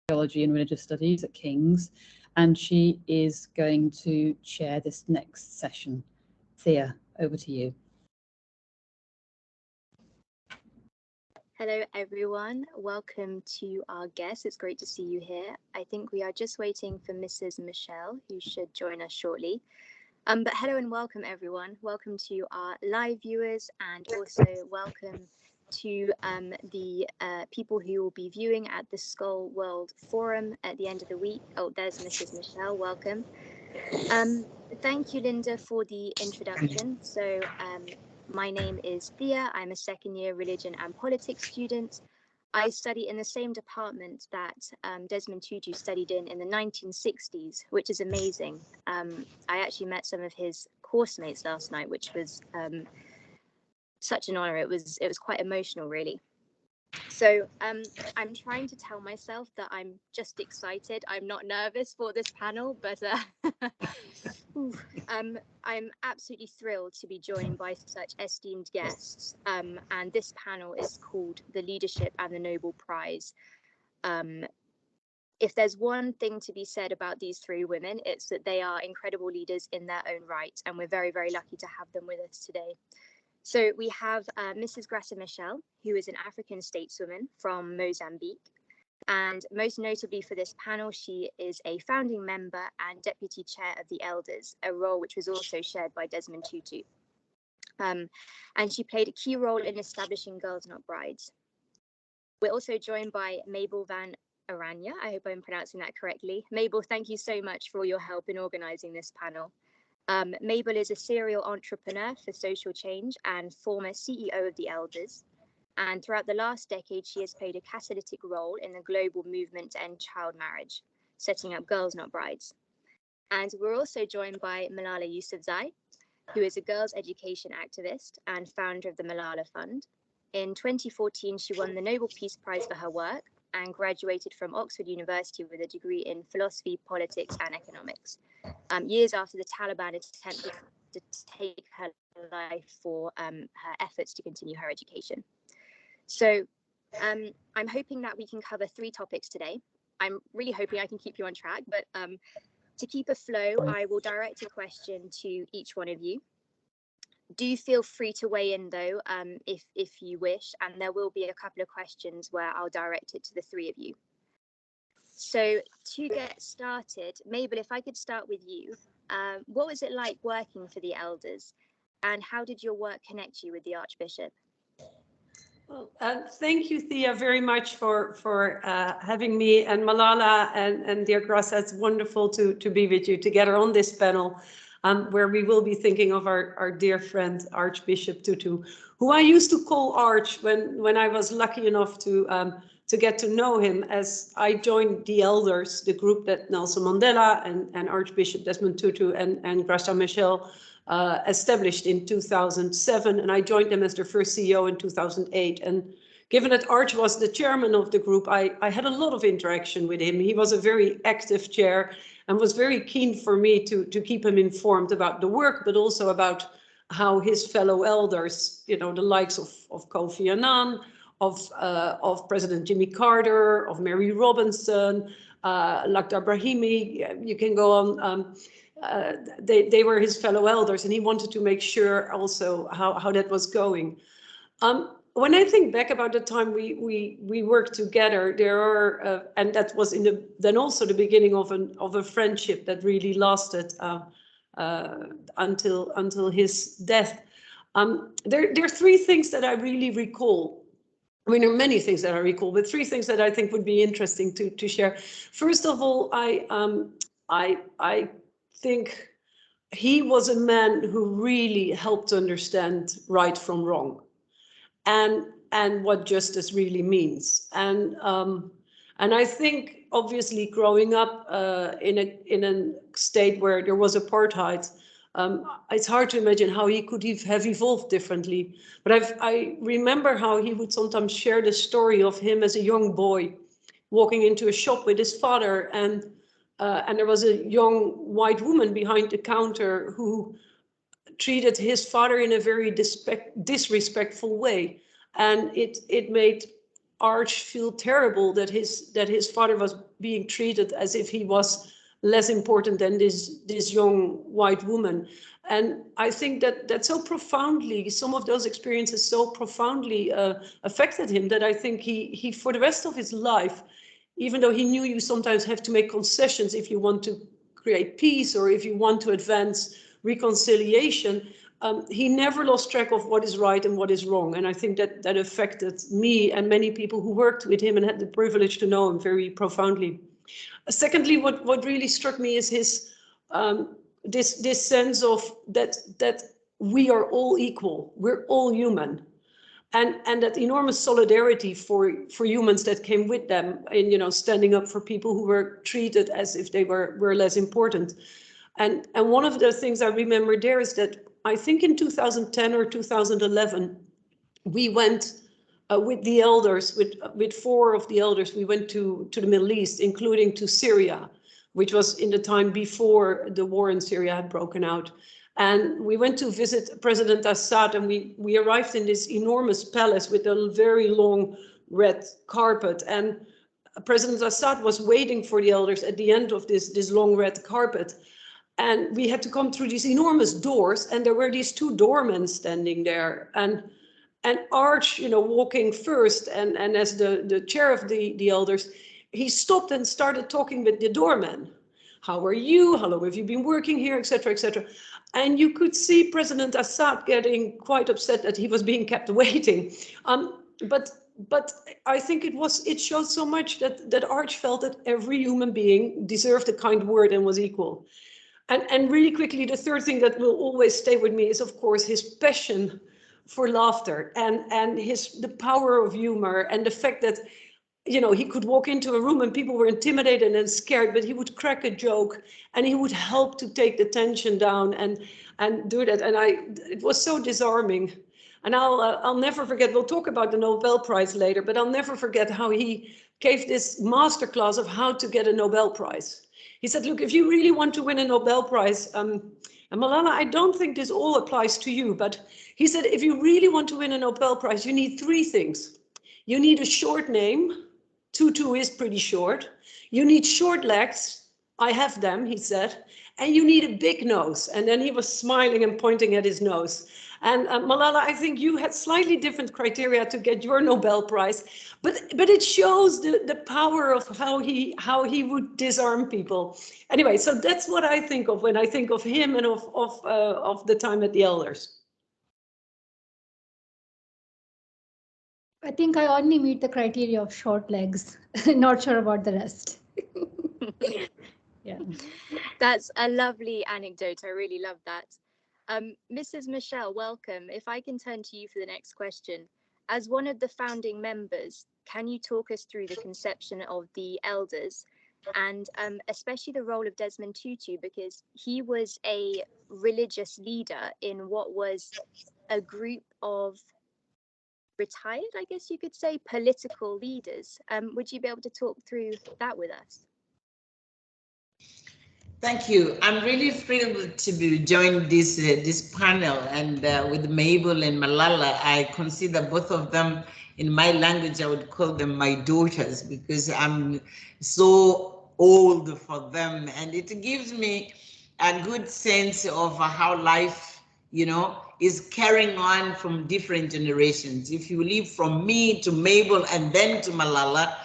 Theology and Religious Studies at King's, and she is going to chair this next session. Thea, over to you. Hello everyone, welcome to our guest. It's great to see you here. I think we are just waiting for Mrs. Machel, who should join us shortly. But hello and welcome everyone. Welcome to our live viewers, and also welcome to the people who will be viewing at the Skull World Forum at the end of the week. Oh, there's Mrs. Machel, welcome. Thank you, Linda, for the introduction. So my name is Thea. I'm a second-year religion and politics student. I study in the same department that Desmond Tutu studied in the 1960s, which is amazing. I actually met some of his course mates last night, which was such an honor. It was quite emotional, really. So I'm trying to tell myself that I'm just excited. I'm not nervous for this panel, but I'm absolutely thrilled to be joined by such esteemed guests. And this panel is called The Leadership and the Nobel Prize. If there's one thing to be said about these three women, it's that they are incredible leaders in their own right, and we're very, very lucky to have them with us today. So we have Mrs. Graça Machel, who is an African stateswoman from Mozambique. And most notably for this panel, she is a founding member and deputy chair of the Elders, a role which was also shared by Desmond Tutu. And she played a key role in establishing Girls Not Brides. We're also joined by Mabel Van Oranje. I hope I'm pronouncing that correctly. Mabel, thank you so much for your help in organizing this panel. Mabel is a serial entrepreneur for social change and former CEO of the Elders. And throughout the last decade, she has played a catalytic role in the global movement to end child marriage, setting up Girls Not Brides. And we're also joined by Malala Yousafzai, who is a girls' education activist and founder of the Malala Fund. In 2014, she won the Nobel Peace Prize for her work and graduated from Oxford University with a degree in philosophy, politics, and economics. Years after the Taliban attempted to take her life for her efforts to continue her education. So I'm hoping that we can cover 3 topics today. I'm really hoping I can keep you on track, but to keep a flow, I will direct a question to each one of you. Do feel free to weigh in though, if you wish, and there will be a couple of questions where I'll direct it to the 3 of you. So to get started, Mabel, if I could start with you, what was it like working for the Elders, and how did your work connect you with the Archbishop? Well, thank you, Thea, very much for having me, and Malala and dear Graça. It's wonderful to be with you together on this panel, where we will be thinking of our dear friend Archbishop Tutu, who I used to call Arch when I was lucky enough to get to know him, as I joined the Elders, the group that Nelson Mandela and Archbishop Desmond Tutu and Graça Machel established in 2007, and I joined them as their first CEO in 2008. And given that Arch was the chairman of the group, I had a lot of interaction with him. He was a very active chair and was very keen for me to keep him informed about the work, but also about how his fellow elders, you know, the likes of Kofi Annan, of President Jimmy Carter, of Mary Robinson, Lakhdar Brahimi, you can go on. They were his fellow elders, and he wanted to make sure also how that was going. When I think back about the time we worked together, there are, and that was then also the beginning of a friendship that really lasted until his death. There are 3 things that I really recall. I mean, there are many things that I recall, but 3 things that I think would be interesting to share. First of all, I think he was a man who really helped understand right from wrong, and what justice really means. And I think obviously growing up in a state where there was apartheid, it's hard to imagine how he could have evolved differently. But I remember how he would sometimes share the story of him as a young boy walking into a shop with his father, and there was a young white woman behind the counter who treated his father in a very disrespectful way. And it made Arch feel terrible that his father was being treated as if he was less important than this young white woman. And I think that so profoundly, some of those experiences so profoundly affected him that I think he for the rest of his life, even though he knew you sometimes have to make concessions if you want to create peace or if you want to advance reconciliation, he never lost track of what is right and what is wrong. And I think that affected me and many people who worked with him and had the privilege to know him very profoundly. Secondly, what really struck me is his this sense of that we are all equal, we're all human, and that enormous solidarity for humans that came with them in, you know, standing up for people who were treated as if they were less important. And one of the things I remember there is that I think in 2010 or 2011 we went with the elders, with 4 of the elders, we went to the Middle East, including to Syria, which was in the time before the war in Syria had broken out. And we went to visit President Assad, and we arrived in this enormous palace with a very long red carpet. And President Assad was waiting for the elders at the end of this long red carpet. And we had to come through these enormous doors, and there were these 2 doormen standing there. And Arch, you know, walking first, and as the chair of the elders, he stopped and started talking with the doorman. How are you? How long have you been working here, etc., etc. And you could see President Assad getting quite upset that he was being kept waiting. But I think it showed so much that Arch felt that every human being deserved a kind word and was equal. And really quickly, the third thing that will always stay with me is, of course, his passion for laughter and the power of humor, and the fact that, you know, he could walk into a room and people were intimidated and scared, but he would crack a joke and he would help to take the tension down and do that. And it was so disarming. And I'll never forget, we'll talk about the Nobel Prize later, but I'll never forget how he gave this masterclass of how to get a Nobel Prize. He said, look, if you really want to win a Nobel Prize, and Malala, I don't think this all applies to you, but he said, if you really want to win a Nobel Prize, you need 3 things. You need a short name. Tutu is pretty short. You need short legs. I have them, he said. And you need a big nose. And then he was smiling and pointing at his nose. And Malala, I think you had slightly different criteria to get your Nobel Prize, but it shows the power of how he would disarm people. Anyway, so that's what I think of when I think of him and of the time at the elders. I think I only meet the criteria of short legs. Not sure about the rest. Yeah, that's a lovely anecdote. I really love that. Mrs. Machel, welcome. If I can turn to you for the next question. As one of the founding members, can you talk us through the conception of the elders and especially the role of Desmond Tutu, because he was a religious leader in what was a group of retired, I guess you could say, political leaders. Would you be able to talk through that with us? Thank you. I'm really thrilled to join this panel, and with Mabel and Malala, I consider both of them, in my language, I would call them my daughters, because I'm so old for them, and it gives me a good sense of how life, you know, is carrying on from different generations. If you live from me to Mabel and then to Malala,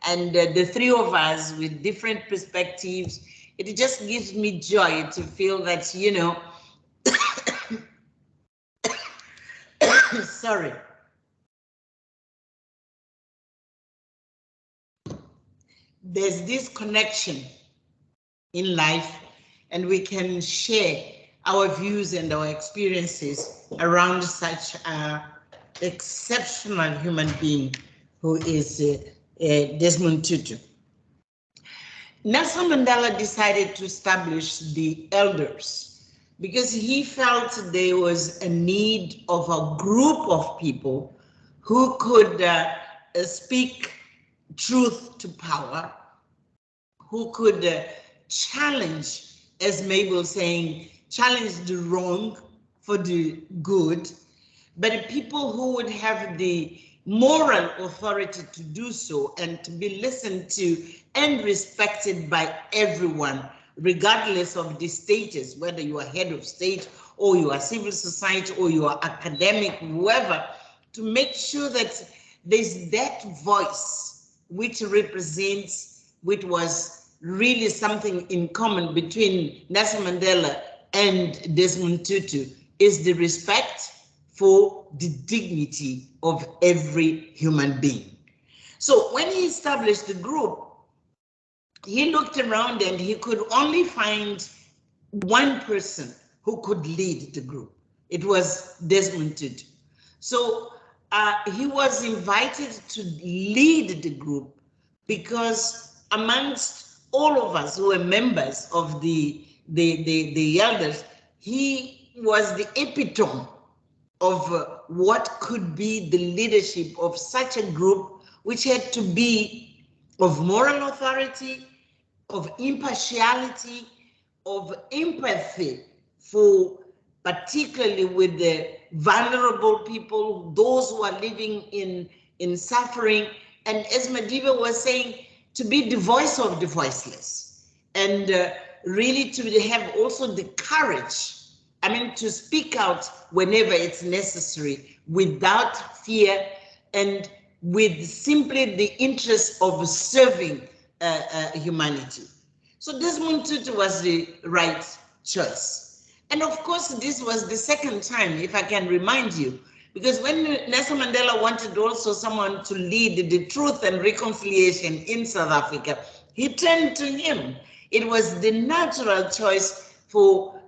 and the 3 of us with different perspectives, it just gives me joy to feel that, you know, sorry. There's this connection in life, and we can share our views and our experiences around such an exceptional human being who is Desmond Tutu. Nelson Mandela decided to establish the elders because he felt there was a need of a group of people who could speak truth to power, who could challenge, as Mabel saying, challenge the wrong for the good, but people who would have the moral authority to do so and to be listened to and respected by everyone, regardless of the status, whether you are head of state or you are civil society or you are academic, whoever, to make sure that there's that voice which represents, which was really something in common between Nelson Mandela and Desmond Tutu, is the respect for the dignity of every human being. So when he established the group, he looked around and he could only find one person who could lead the group. It was Desmond Tutu. So he was invited to lead the group because amongst all of us who were members of the elders, he was the epitome of what could be the leadership of such a group, which had to be of moral authority, of impartiality, of empathy for particularly with the vulnerable people, those who are living in suffering, and as Madiba was saying, to be the voice of the voiceless, and really to have also the courage, I mean, to speak out whenever it's necessary without fear and with simply the interest of serving humanity. So Desmond Tutu was the right choice. And of course, this was the second time, if I can remind you, because when Nelson Mandela wanted also someone to lead the truth and reconciliation in South Africa, he turned to him. It was the natural choice for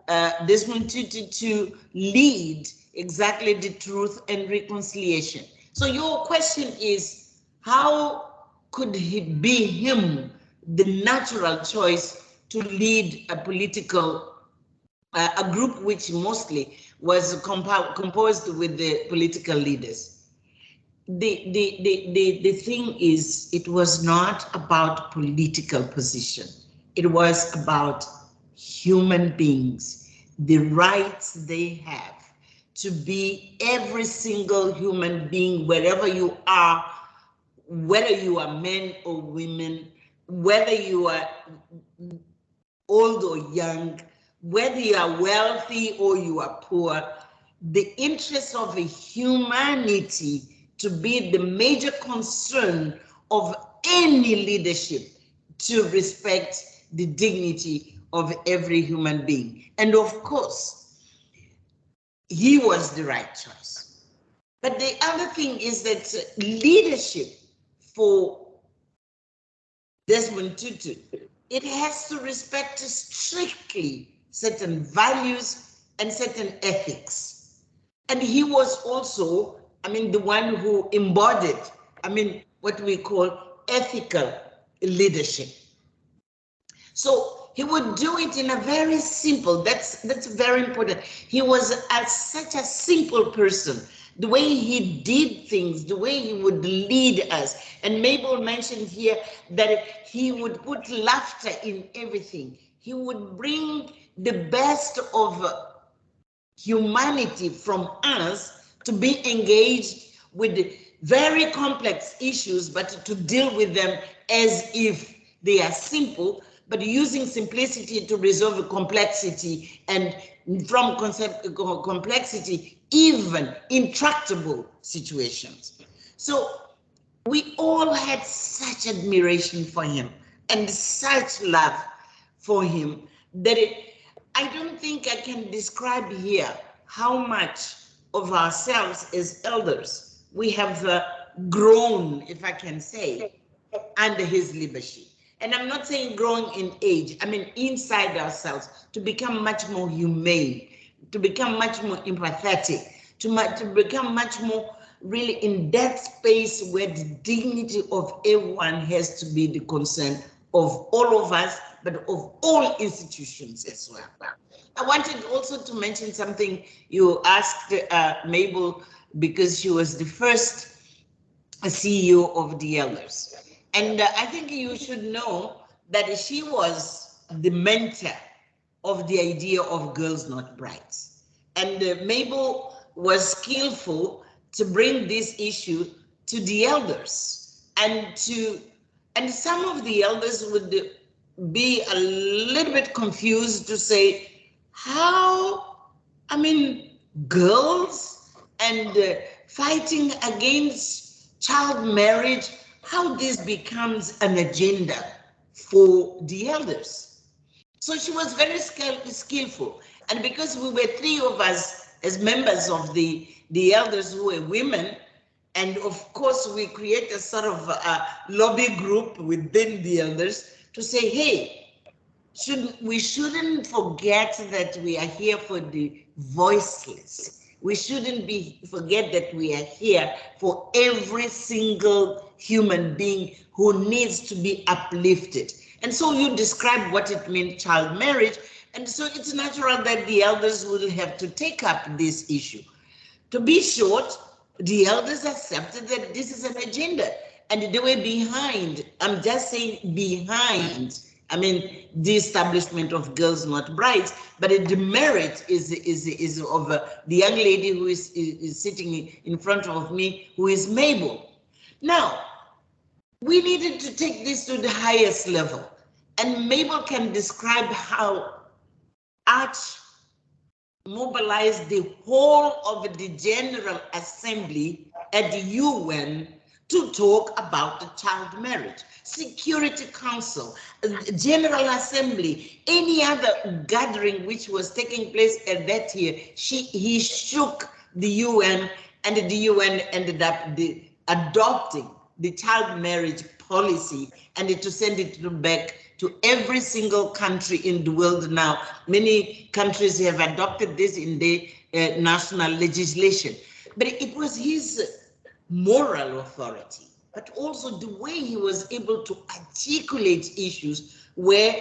Desmond Tutu to lead exactly the truth and reconciliation. So your question is, how could he be him, the natural choice to lead a political, a group which mostly was composed with the political leaders? The thing is, it was not about political position. It was about human beings, the rights they have to be every single human being, wherever you are, whether you are men or women, whether you are old or young, whether you are wealthy or you are poor, the interest of humanity to be the major concern of any leadership, to respect the dignity of every human being. And of course, he was the right choice. But the other thing is that leadership for Desmond Tutu, it has to respect strictly certain values and certain ethics. And he was also, I mean, the one who embodied, I mean, what we call ethical leadership. So he would do it in a very simple, that's very important. He was such a simple person. The way he did things, the way he would lead us. And Mabel mentioned here that he would put laughter in everything. He would bring the best of humanity from us to be engaged with very complex issues, but to deal with them as if they are simple, but using simplicity to resolve complexity, and from complexity, even intractable situations. So we all had such admiration for him and such love for him that I don't think I can describe here how much of ourselves as elders we have grown, if I can say, under his leadership. And I'm not saying growing in age, I mean inside ourselves, to become much more humane, to become much more empathetic, to become much more really in that space where the dignity of everyone has to be the concern of all of us, but of all institutions as well. I wanted also to mention something you asked Mabel, because she was the first CEO of the elders. And I think you should know that she was the mentor of the idea of girls not brides. And Mabel was skillful to bring this issue to the elders, and some of the elders would be a little bit confused to say, how, I mean, girls and fighting against child marriage, how this becomes an agenda for the elders. So she was very skillful. And because we were three of us as members of the elders who were women, and of course we create a sort of a lobby group within the elders to say, hey, we shouldn't forget that we are here for the voiceless. We shouldn't forget that we are here for every single human being who needs to be uplifted. And so you describe what it means, child marriage, and so it's natural that the elders will have to take up this issue. To be short, the elders accepted that this is an agenda, and they were behind, I'm just saying behind, I mean, the establishment of Girls Not Brides, but the merit is of the young lady who is sitting in front of me, who is Mabel. Now, we needed to take this to the highest level, and Mabel can describe how Arch mobilized the whole of the General Assembly at the UN to talk about the child marriage. Security Council, General Assembly, any other gathering which was taking place at that year, he shook the UN, and the UN ended up adopting the child marriage policy, and to send it back to every single country in the world now. Many countries have adopted this in their national legislation. But it was his moral authority, but also the way he was able to articulate issues where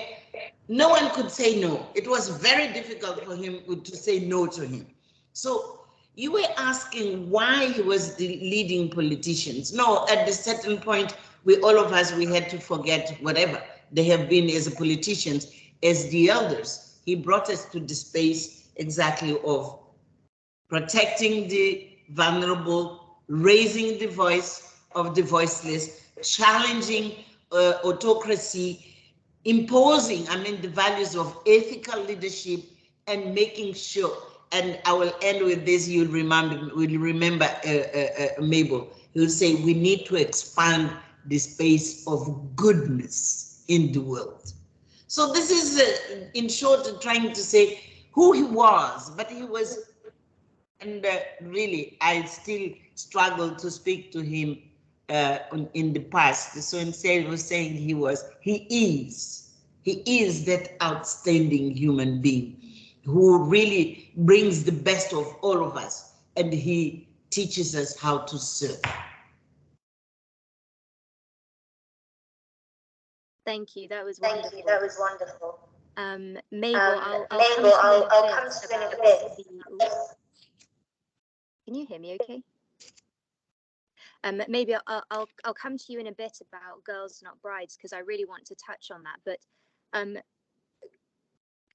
no one could say no. It was very difficult for him to say no to him. So you were asking why he was the leading politicians. No, at a certain point, all of us, we had to forget whatever they have been as politicians, as the elders. He brought us to the space exactly of protecting the vulnerable, raising the voice of the voiceless, challenging autocracy, imposing, I mean, the values of ethical leadership, and making sure, and I will end with this, you'll remember Mabel, who'll say we need to expand the space of goodness in the world. So this is, in short, trying to say who he was, but he was, and really, I still struggle to speak to him in the past. So instead of saying he is that outstanding human being who really brings the best of all of us, and he teaches us how to serve. Thank you. That was wonderful. Thank you. That was wonderful. Mabel, I'll come to you in a bit. Can you hear me okay? Maybe I'll come to you in a bit about Girls Not Brides, because I really want to touch on that. But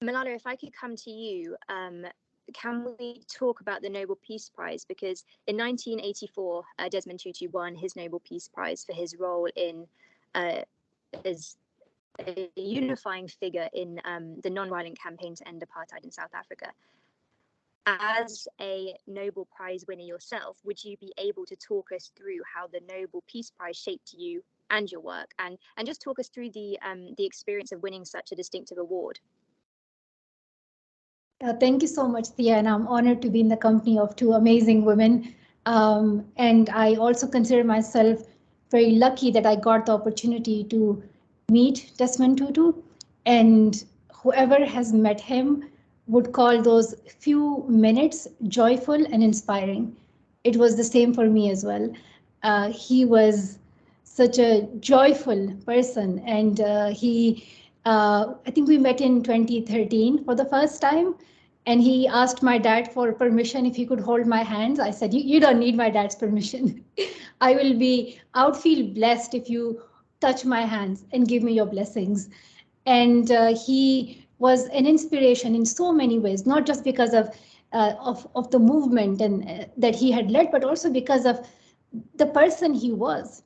Malala, if I could come to you, can we talk about the Nobel Peace Prize? Because in 1984, Desmond Tutu won his Nobel Peace Prize for his role in as a unifying figure in the non-violent campaign to end apartheid in South Africa. As a Nobel Prize winner yourself, would you be able to talk us through how the Nobel Peace Prize shaped you and your work, and just talk us through the experience of winning such a distinctive award? Thank you so much, Thea, and I'm honored to be in the company of two amazing women. And I also consider myself very lucky that I got the opportunity to meet Desmond Tutu, and whoever has met him would call those few minutes joyful and inspiring. It was the same for me as well. He was such a joyful person, and I think we met in 2013 for the first time, and he asked my dad for permission if he could hold my hands. I said, you don't need my dad's permission. I would feel blessed if you touch my hands and give me your blessings. And he was an inspiration in so many ways, not just because of the movement and that he had led, but also because of the person he was.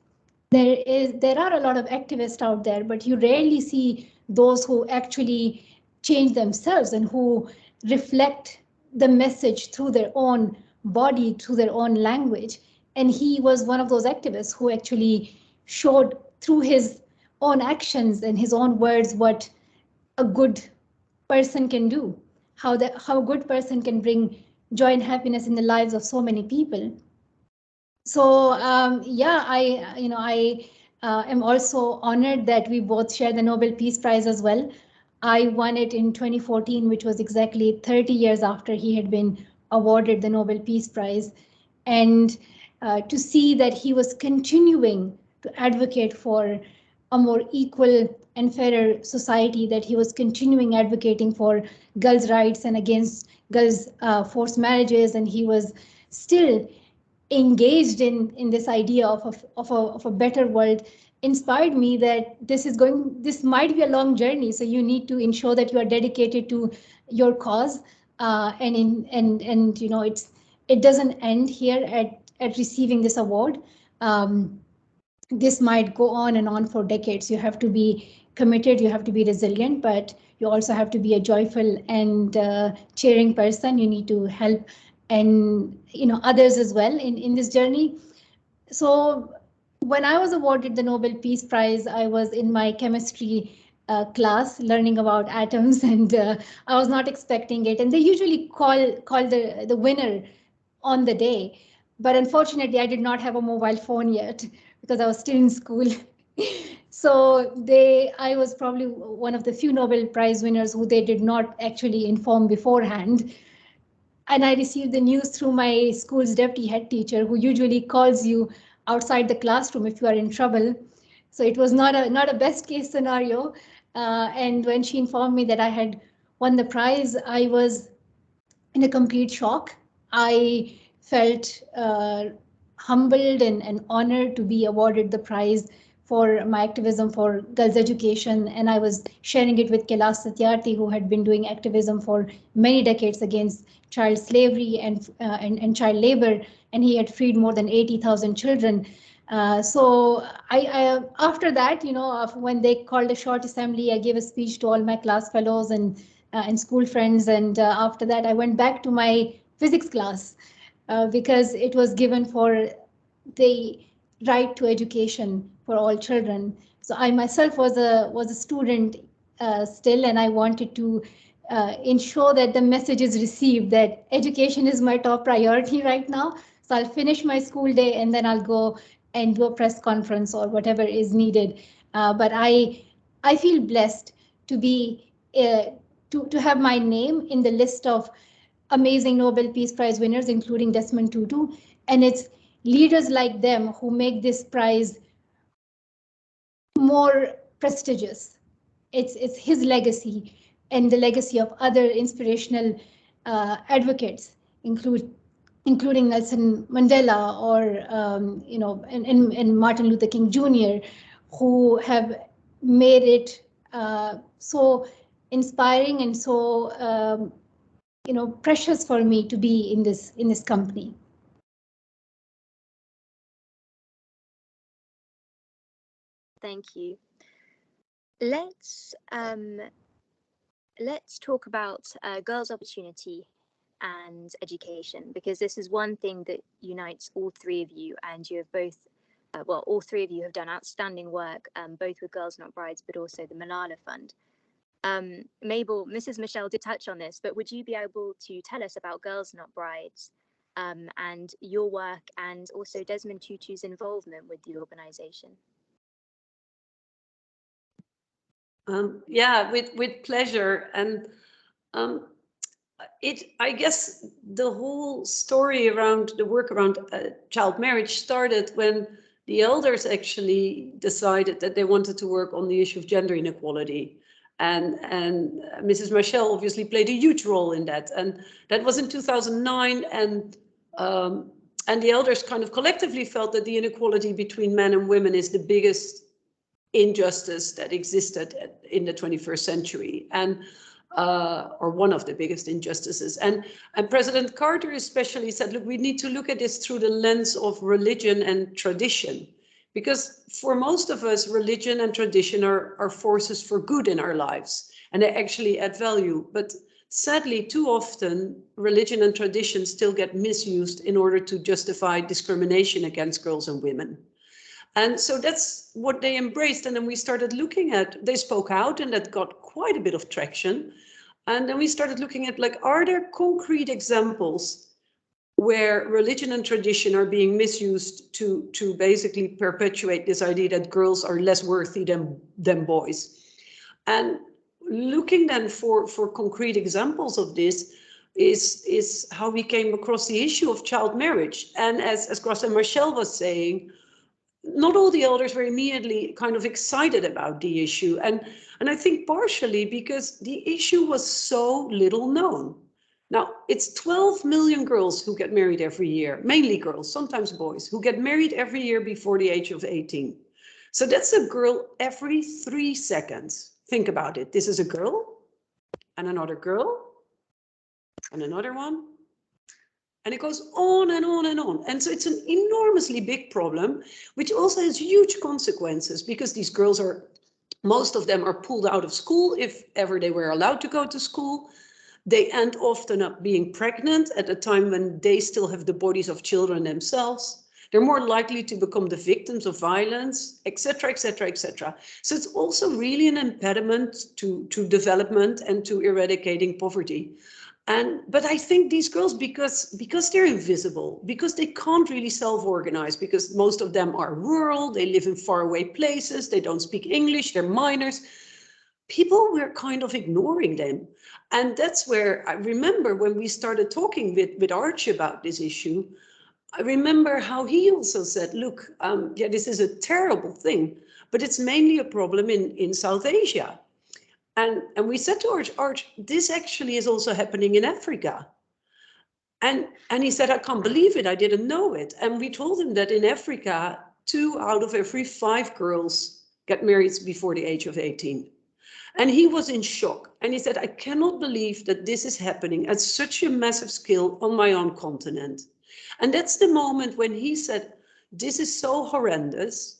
There are a lot of activists out there, but you rarely see those who actually change themselves and who reflect the message through their own body, through their own language. And he was one of those activists who actually showed through his own actions and his own words what a good person can do, how a good person can bring joy and happiness in the lives of so many people. So yeah, I am also honored that we both share the Nobel Peace Prize as well. I won it in 2014, which was exactly 30 years after he had been awarded the Nobel Peace Prize. And to see that he was continuing to advocate for a more equal and fairer society, that he was continuing advocating for girls' rights and against girls' forced marriages, and he was still engaged in this idea of a better world, inspired me that this might be a long journey. So you need to ensure that you are dedicated to your cause, and you know, it doesn't end here at receiving this award. This might go on and on for decades. You have to be committed, you have to be resilient, but you also have to be a joyful and cheering person. You need to help and, you know, others as well in this journey. So when I was awarded the Nobel Peace Prize, I was in my chemistry class learning about atoms, and I was not expecting it. And they usually call the winner on the day. But unfortunately, I did not have a mobile phone yet because I was still in school. So I was probably one of the few Nobel Prize winners who they did not actually inform beforehand. And I received the news through my school's deputy head teacher, who usually calls you outside the classroom if you are in trouble. So it was not a best case scenario. And when she informed me that I had won the prize, I was in a complete shock. I felt humbled and honored to be awarded the prize for my activism for girls' education. And I was sharing it with Kailash Satyarthi, who had been doing activism for many decades against child slavery and child labor, and he had freed more than 80,000 children. So I after that, you know, when they called a short assembly, I gave a speech to all my class fellows and school friends. And after that, I went back to my physics class because it was given for the right to education for all children. So I myself was a student still, and I wanted to ensure that the message is received that education is my top priority right now. So I'll finish my school day and then I'll go and do a press conference or whatever is needed. But I feel blessed to be to have my name in the list of amazing Nobel Peace Prize winners, including Desmond Tutu. And it's leaders like them who make this prize more prestigious. It's his legacy and the legacy of other inspirational advocates, including Nelson Mandela or you know, and Martin Luther King Jr., who have made it so inspiring and so you know, precious for me to be in this company. Thank you. Let's talk about girls' opportunity and education, because this is one thing that unites all three of you, and you have both, well, all three of you have done outstanding work, both with Girls Not Brides, but also the Malala Fund. Mabel, Mrs. Machel did touch on this, but would you be able to tell us about Girls Not Brides and your work, and also Desmond Tutu's involvement with the organization? Yeah, with pleasure. And I guess the whole story around the work around child marriage started when the elders actually decided that they wanted to work on the issue of gender inequality. And Mrs. Machel obviously played a huge role in that. And that was in 2009. And the elders kind of collectively felt that the inequality between men and women is the biggest injustice that existed in the 21st century. And or one of the biggest injustices. And President Carter especially said, look, we need to look at this through the lens of religion and tradition. Because for most of us, religion and tradition are forces for good in our lives, and they actually add value. But sadly, too often, religion and tradition still get misused in order to justify discrimination against girls and women. And so that's what they embraced. And then we started looking at, they spoke out, and that got quite a bit of traction. And then we started looking at, like, are there concrete examples where religion and tradition are being misused to basically perpetuate this idea that girls are less worthy than boys? And looking then for concrete examples of this is how we came across the issue of child marriage. And as Graça Machel was saying, not all the elders were immediately kind of excited about the issue. And I think partially because the issue was so little known. Now, it's 12 million girls who get married every year, mainly girls, sometimes boys, who get married every year before the age of 18. So that's a girl every 3 seconds. Think about it. This is a girl and another girl and another one. And it goes on and on and on. And so it's an enormously big problem, which also has huge consequences because these girls are, most of them are pulled out of school if ever they were allowed to go to school. They end often up being pregnant at a time when they still have the bodies of children themselves. They're more likely to become the victims of violence, etc., etc., etc. So it's also really an impediment to development and to eradicating poverty. But I think these girls, because they're invisible, because they can't really self-organize, because most of them are rural, they live in faraway places, they don't speak English, they're minors, people were kind of ignoring them. And that's where I remember when we started talking with Arch about this issue, I remember how he also said, look, yeah, this is a terrible thing, but it's mainly a problem in South Asia. And we said to Arch, this actually is also happening in Africa. And he said, I can't believe it, I didn't know it. And we told him that in Africa, 2 out of every 5 girls get married before the age of 18. And he was in shock. And he said, I cannot believe that this is happening at such a massive scale on my own continent. And that's the moment when he said, this is so horrendous.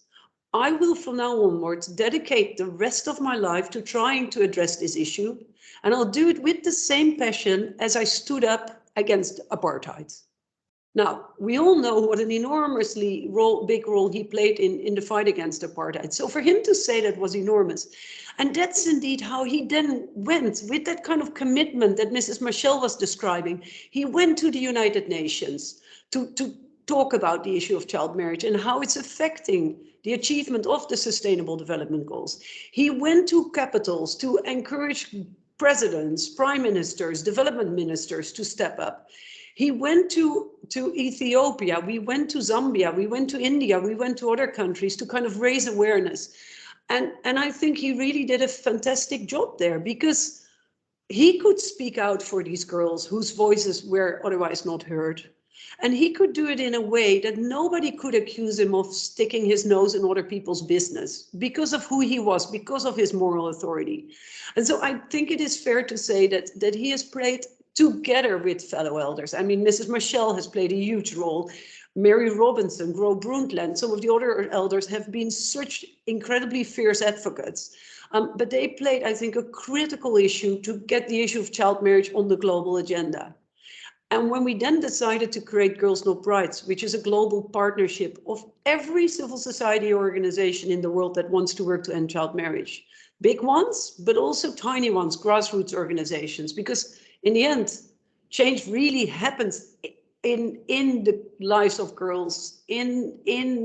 I will from now onwards dedicate the rest of my life to trying to address this issue. And I'll do it with the same passion as I stood up against apartheid. Now, we all know what an enormously big role he played in the fight against apartheid. So for him to say that was enormous. And that's indeed how he then went with that kind of commitment that Mrs. Machel was describing. He went to the United Nations to talk about the issue of child marriage and how it's affecting the achievement of the Sustainable Development Goals. He went to capitals to encourage presidents, prime ministers, development ministers to step up. He went to Ethiopia, we went to Zambia, we went to India, we went to other countries to kind of raise awareness. And I think he really did a fantastic job there because he could speak out for these girls whose voices were otherwise not heard. And he could do it in a way that nobody could accuse him of sticking his nose in other people's business because of who he was, because of his moral authority. And so I think it is fair to say that he has played together with fellow elders. I mean, Mrs. Machel has played a huge role. Mary Robinson, Gro Brundtland, some of the other elders have been such incredibly fierce advocates. But they played, I think, a critical issue to get the issue of child marriage on the global agenda. And when we then decided to create Girls Not Brides, which is a global partnership of every civil society organization in the world that wants to work to end child marriage, big ones, but also tiny ones, grassroots organizations, because in the end, change really happens in the lives of girls, in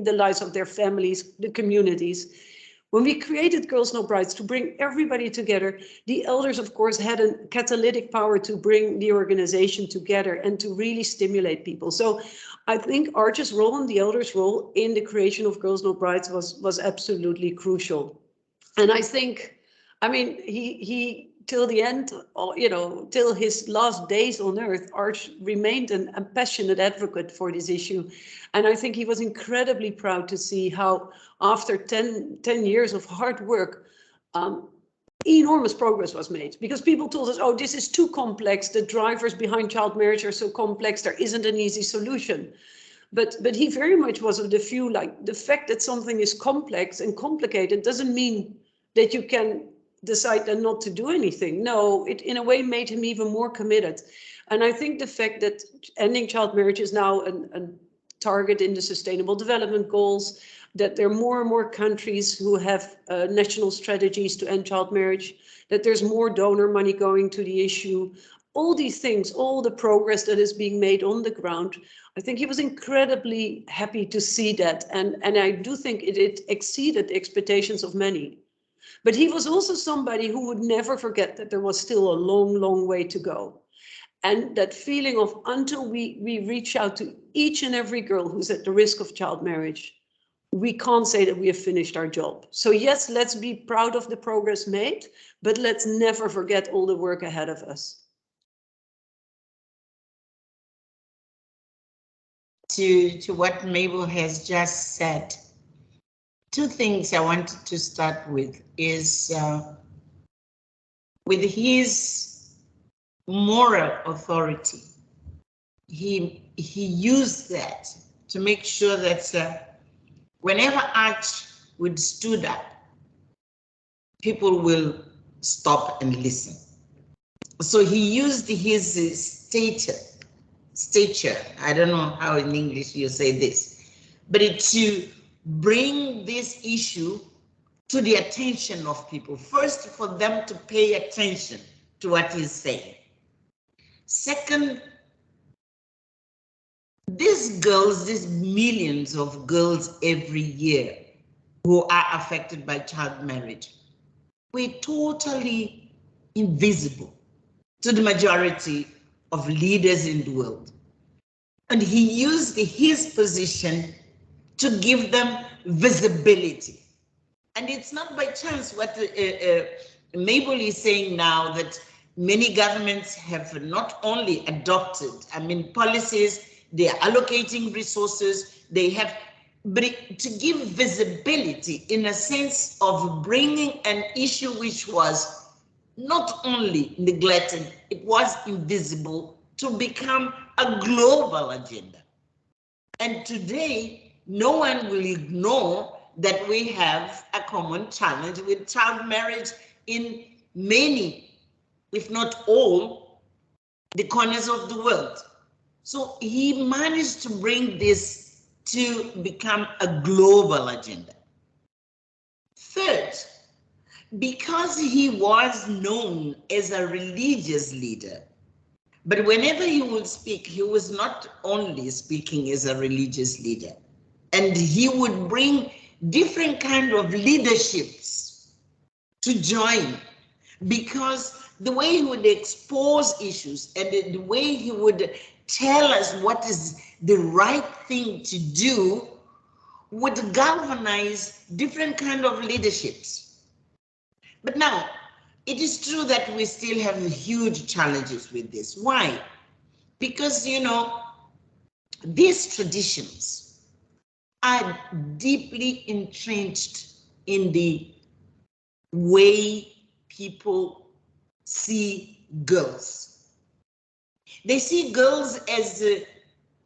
the lives of their families, the communities. When we created Girls Not Brides to bring everybody together, the elders, of course, had a catalytic power to bring the organization together and to really stimulate people. So I think Arch's role and the elders' role in the creation of Girls Not Brides was absolutely crucial. And I think, I mean, he till the end, you know, till his last days on earth, Arch remained a passionate advocate for this issue. And I think he was incredibly proud to see how after 10 years of hard work, enormous progress was made, because people told us, oh, this is too complex. The drivers behind child marriage are so complex. There isn't an easy solution. But he very much was of the view, like, the fact that something is complex and complicated doesn't mean that you can decide then not to do anything. No, it in a way made him even more committed. And I think the fact that ending child marriage is now a target in the Sustainable Development Goals, that there are more and more countries who have national strategies to end child marriage, that there's more donor money going to the issue, all these things, all the progress that is being made on the ground. I think he was incredibly happy to see that. And I do think it exceeded the expectations of many. But he was also somebody who would never forget that there was still a long, long way to go. And that feeling of, until we reach out to each and every girl who's at the risk of child marriage, we can't say that we have finished our job. So yes, let's be proud of the progress made, but let's never forget all the work ahead of us. To what Mabel has just said, two things I wanted to start with is with his moral authority. He used that to make sure that whenever Arch would stood up, people will stop and listen. So he used his stature, I don't know how in English you say this, but to bring this issue to the attention of people. First, for them to pay attention to what he's saying. Second, these girls, these millions of girls every year who are affected by child marriage, were totally invisible to the majority of leaders in the world. And he used his position to give them visibility. And it's not by chance what Mabel is saying now, that many governments have not only adopted, policies, they are allocating resources, they have, but to give visibility in a sense of bringing an issue which was not only neglected, it was invisible, to become a global agenda. And today, no one will ignore that we have a common challenge with child marriage in many, if not all, the corners of the world. So he managed to bring this to become a global agenda. Third, because he was known as a religious leader, but whenever he would speak, he was not only speaking as a religious leader, and he would bring different kind of leaderships to join, because the way he would expose issues and the way he would tell us what is the right thing to do would galvanize different kind of leaderships. But now, it is true that we still have huge challenges with this. Why? Because, these traditions are deeply entrenched in the way people see girls. They see girls as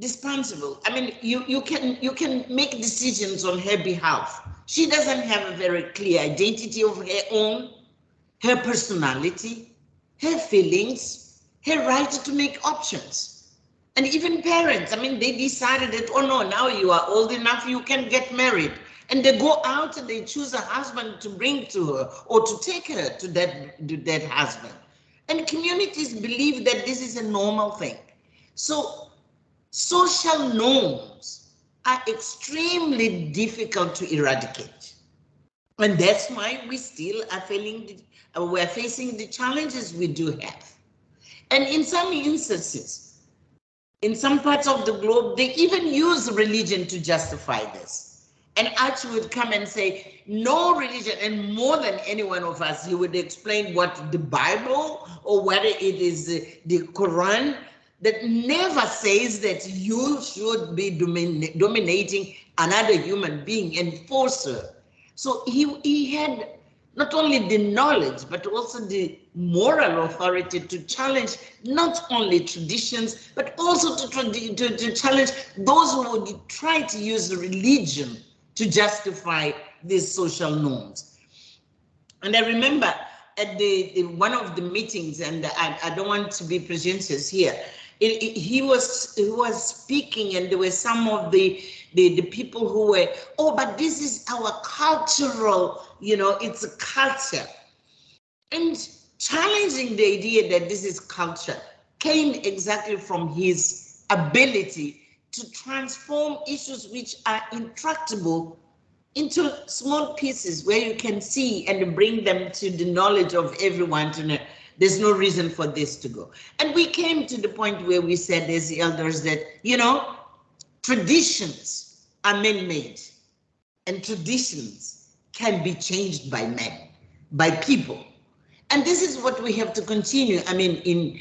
dispensable. You can make decisions on her behalf. She doesn't have a very clear identity of her own, her personality, her feelings, her right to make options. And even parents, they decided that, oh no, now you are old enough, you can get married. And they go out and they choose a husband to bring to her or to take her to that husband. And communities believe that this is a normal thing. So social norms are extremely difficult to eradicate. And that's why we still are facing the challenges we do have. And in some instances, in some parts of the globe, they even use religion to justify this. And Arch would come and say, no religion, and more than any one of us, he would explain what the Bible or whether it is the Quran that never says that you should be dominating another human being and force her. So he had not only the knowledge, but also the moral authority to challenge not only traditions, but also to challenge those who would try to use religion to justify these social norms. And I remember at one of the meetings, and I don't want to be presumptuous here, he was speaking, and there were some of the people who were, oh, but this is our cultural, it's a culture. And challenging the idea that this is culture came exactly from his ability to transform issues which are intractable into small pieces where you can see and bring them to the knowledge of everyone to know there's no reason for this to go. And we came to the point where we said as the elders that, traditions are man-made, and traditions can be changed by men, by people. And this is what we have to continue, in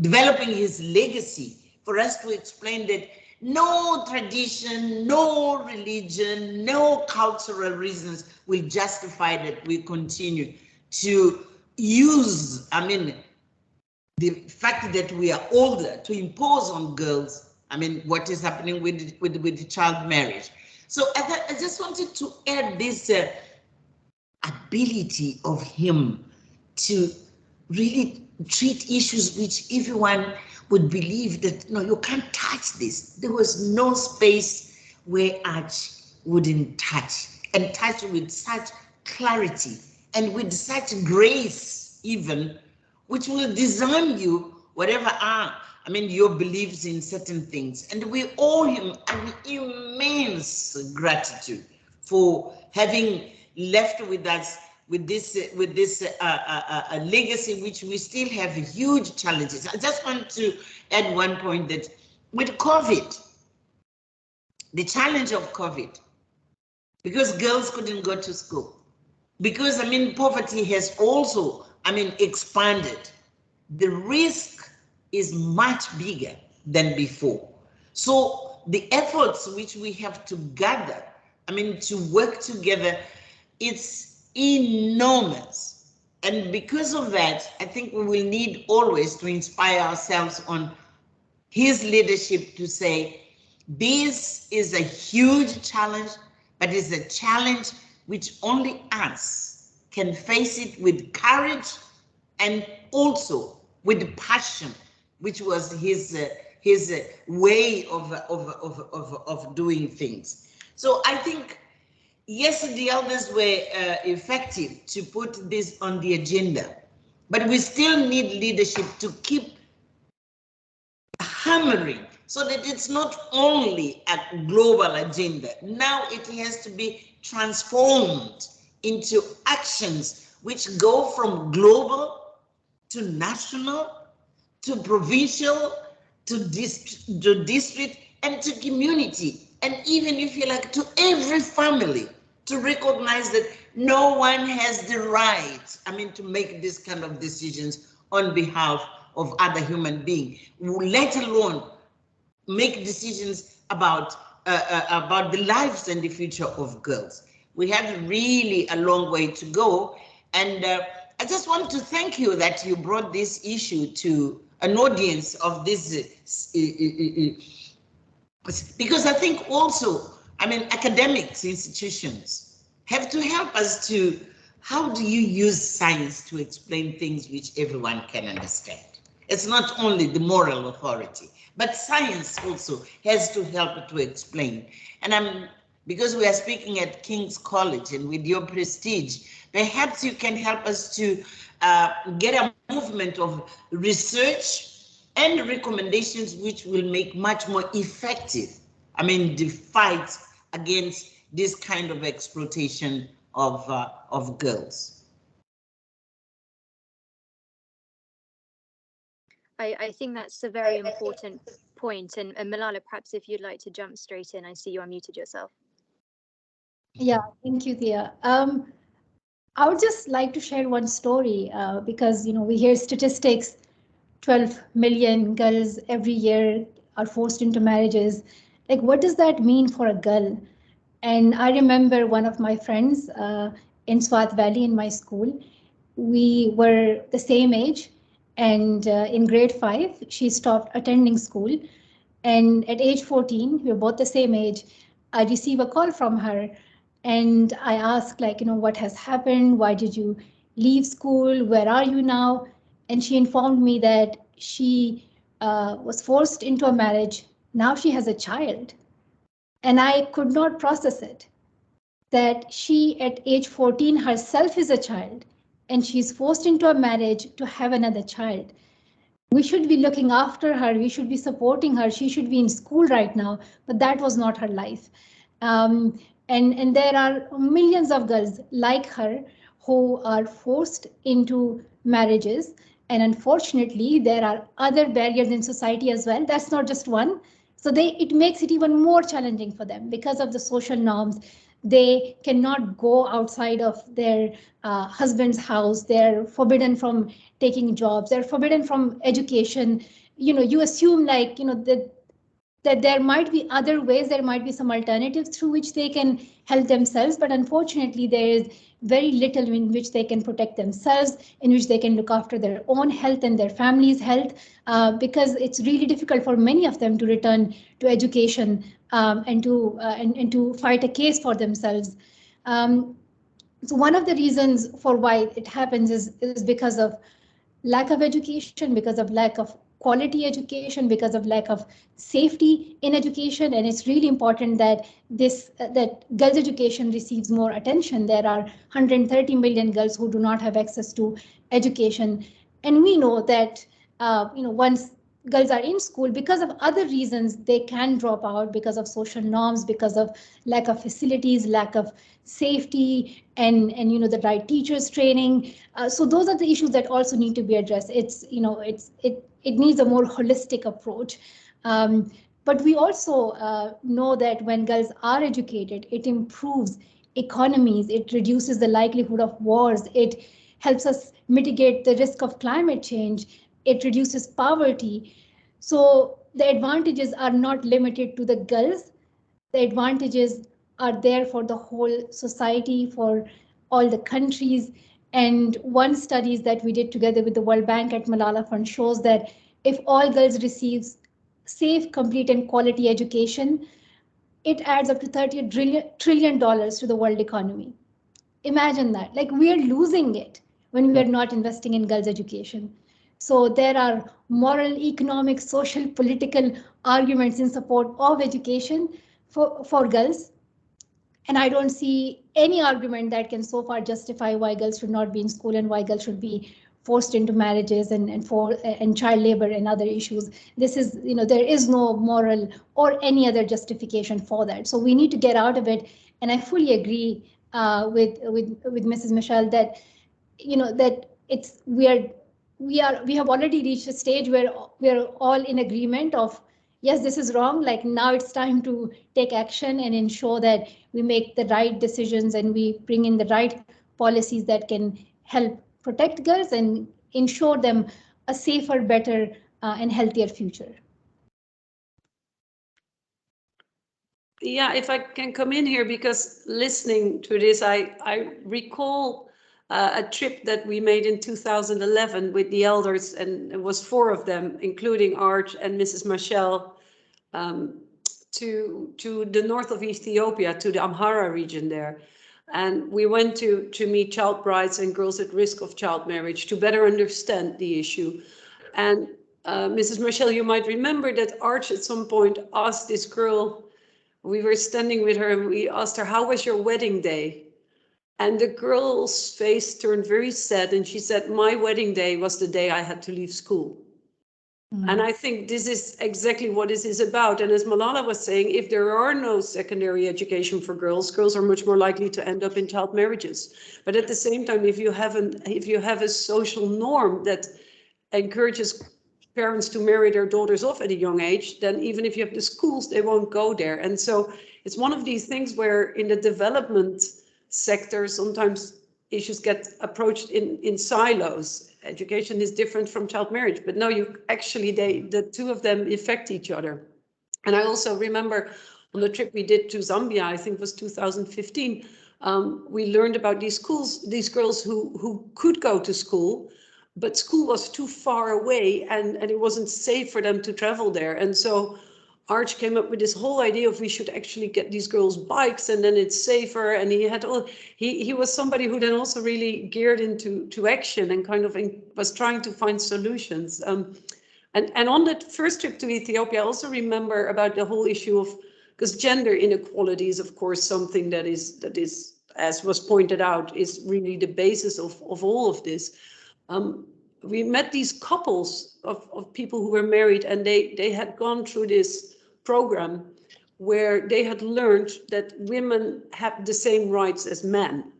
developing his legacy, for us to explain that no tradition, no religion, no cultural reasons will justify that we continue to use, the fact that we are older to impose on girls, what is happening with the child marriage. So I just wanted to add this ability of him to really treat issues which everyone would believe that, no, you can't touch this. There was no space where Arch wouldn't touch, and touch with such clarity and with such grace even, which will disarm you, whatever are, your beliefs in certain things. And we owe him an immense gratitude for having left with us with this legacy, which we still have huge challenges. I just want to add one point that with COVID, the challenge of COVID, because girls couldn't go to school, because poverty has also expanded, the risk is much bigger than before. So the efforts which we have to gather, to work together, it's enormous. And because of that, I think we will need always to inspire ourselves on his leadership to say, this is a huge challenge, but it's a challenge which only us can face it with courage and also with passion, which was his way of doing things. So I think, yes, the elders were effective to put this on the agenda, but we still need leadership to keep hammering so that it's not only a global agenda. Now it has to be transformed into actions which go from global to national, to provincial, to district, and to community, and even, if you like, to every family, to recognize that no one has the right, to make this kind of decisions on behalf of other human beings, let alone make decisions about the lives and the future of girls. We have really a long way to go, and I just want to thank you that you brought this issue to an audience of this, because I think also, academics, institutions have to help us to, how do you use science to explain things which everyone can understand? It's not only the moral authority, but science also has to help to explain. And because we are speaking at King's College and with your prestige, perhaps you can help us to get a movement of research and recommendations which will make much more effective, the fight against this kind of exploitation of girls. I think that's a very important point. And Malala, perhaps if you'd like to jump straight in, I see you unmuted yourself. Yeah, thank you, Thea. I would just like to share one story because, we hear statistics, 12 million girls every year are forced into marriages. Like, what does that mean for a girl? And I remember one of my friends in Swat Valley in my school. We were the same age, and in grade 5, she stopped attending school. And at age 14, we were both the same age, I received a call from her, and I asked, like, what has happened? Why did you leave school? Where are you now? And she informed me that she was forced into a marriage. Now she has a child. And I could not process it, that she at age 14 herself is a child, and she's forced into a marriage to have another child. We should be looking after her. We should be supporting her. She should be in school right now, but that was not her life. And there are millions of girls like her who are forced into marriages. And unfortunately, there are other barriers in society as well. That's not just one. So it makes it even more challenging for them because of the social norms. They cannot go outside of their husband's house. They're forbidden from taking jobs. They're forbidden from education. You assume, like, that there might be other ways, there might be some alternatives through which they can help themselves, but unfortunately there is very little in which they can protect themselves, in which they can look after their own health and their family's health, because it's really difficult for many of them to return to education and to fight a case for themselves. So one of the reasons for why it happens is because of lack of education, because of lack of quality education, because of lack of safety in education. And it's really important that that girls' education receives more attention. There are 130 million girls who do not have access to education. And we know that once girls are in school, because of other reasons, they can drop out because of social norms, because of lack of facilities, lack of safety, and the right teachers training. So those are the issues that also need to be addressed. It needs a more holistic approach. But we also know that when girls are educated, it improves economies, it reduces the likelihood of wars, it helps us mitigate the risk of climate change, it reduces poverty. So the advantages are not limited to the girls. The advantages are there for the whole society, for all the countries. And one studies that we did together with the World Bank at Malala Fund shows that if all girls receive safe, complete, and quality education, it adds up to $30 trillion to the world economy. Imagine that. Like, we are losing it when we are not investing in girls' education. So there are moral, economic, social, political arguments in support of education for girls. And I don't see any argument that can so far justify why girls should not be in school and why girls should be forced into marriages and child labor and other issues. This is, there is no moral or any other justification for that. So we need to get out of it. And I fully agree with Mrs. Machel that, that we have already reached a stage where we are all in agreement of, yes, this is wrong. Like, now it's time to take action and ensure that we make the right decisions and we bring in the right policies that can help protect girls and ensure them a safer, better, and healthier future. Yeah, if I can come in here, because listening to this, I recall a trip that we made in 2011 with the elders, and it was 4 of them, including Arch and Mrs. Machel, to the north of Ethiopia, to the Amhara region there. And we went to meet child brides and girls at risk of child marriage to better understand the issue. And Mrs. Machel, you might remember that Arch at some point asked this girl, we were standing with her and we asked her, how was your wedding day? And the girl's face turned very sad and she said, my wedding day was the day I had to leave school. And I think this is exactly what this is about. And as Malala was saying, if there are no secondary education for girls, girls are much more likely to end up in child marriages. But at the same time, if you have a social norm that encourages parents to marry their daughters off at a young age, then even if you have the schools, they won't go there. And so it's one of these things where in the development sector, sometimes issues get approached in silos. Education is different from child marriage, but no, the 2 of them affect each other. And I also remember on the trip we did to Zambia, I think it was 2015, we learned about these girls who could go to school, but school was too far away and it wasn't safe for them to travel there. And so Arch came up with this whole idea of we should actually get these girls bikes and then it's safer. And he was somebody who then also really geared into action and kind of was trying to find solutions. And on that first trip to Ethiopia, I also remember about the whole issue of, because gender inequality is of course something that is, as was pointed out, is really the basis of all of this. We met these couples of people who were married, and they had gone through this program where they had learned that women have the same rights as men.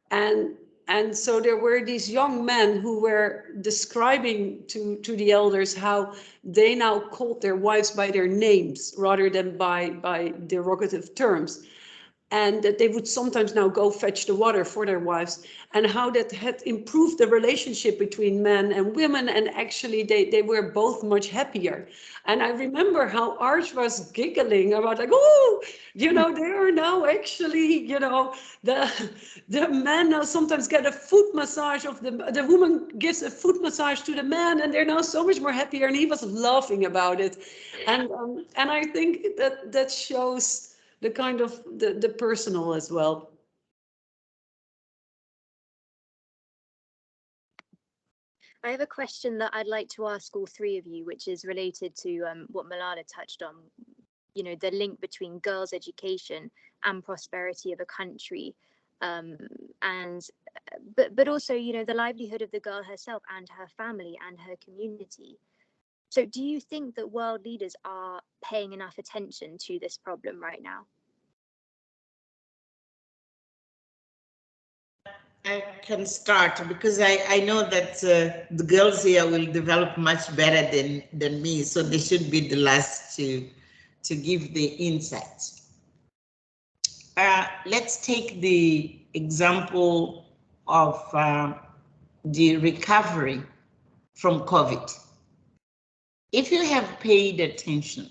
And so there were these young men who were describing to the elders how they now called their wives by their names rather than by derogative terms. And that they would sometimes now go fetch the water for their wives, and how that had improved the relationship between men and women, and actually they were both much happier. And I remember how Arch was giggling about like, oh, they are now actually, the men now sometimes get a foot massage of the woman gives a foot massage to the man, and they're now so much more happier, and he was laughing about it. And I think that shows the kind of the personal as well. I have a question that I'd like to ask all three of you, which is related to what Malala touched on, the link between girls' education and prosperity of a country, but also, the livelihood of the girl herself and her family and her community. So do you think that world leaders are paying enough attention to this problem right now? I can start because I know that the girls here will develop much better than me, so they should be the last to give the insights. Let's take the example of the recovery from COVID. If you have paid attention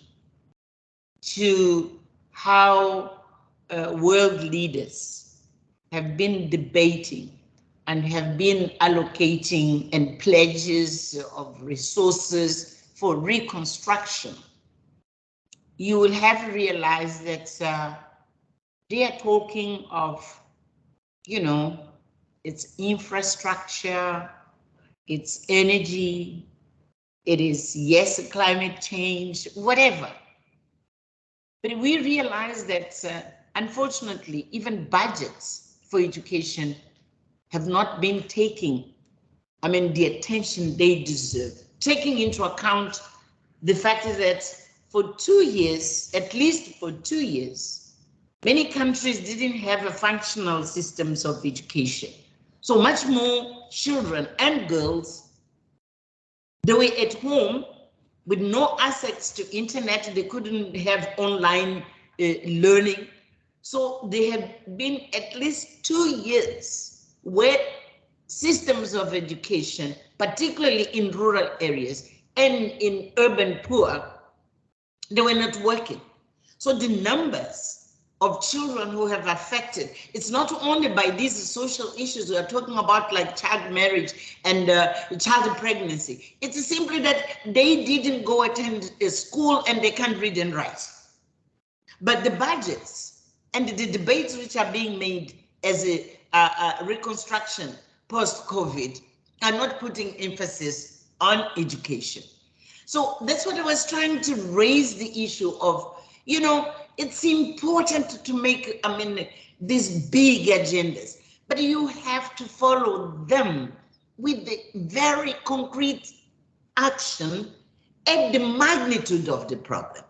to how world leaders have been debating and have been allocating and pledges of resources for reconstruction, you will have realized that they are talking of, it's infrastructure, it's energy, it is, yes, climate change, whatever. But we realize that, unfortunately, even budgets for education have not been taking, the attention they deserve. Taking into account the fact that for 2 years, at least for 2 years, many countries didn't have a functional systems of education. So much more children and girls, they were at home with no access to internet. They couldn't have online learning. So they have been at least 2 years where systems of education, particularly in rural areas and in urban poor, they were not working. So the numbers of children who have affected, it's not only by these social issues we are talking about, like child marriage and child pregnancy. It's simply that they didn't go attend a school and they can't read and write. But the budgets and the debates which are being made as a reconstruction post-COVID are not putting emphasis on education. So that's what I was trying to raise the issue of, it's important to make, these big agendas, but you have to follow them with the very concrete action at the magnitude of the problem.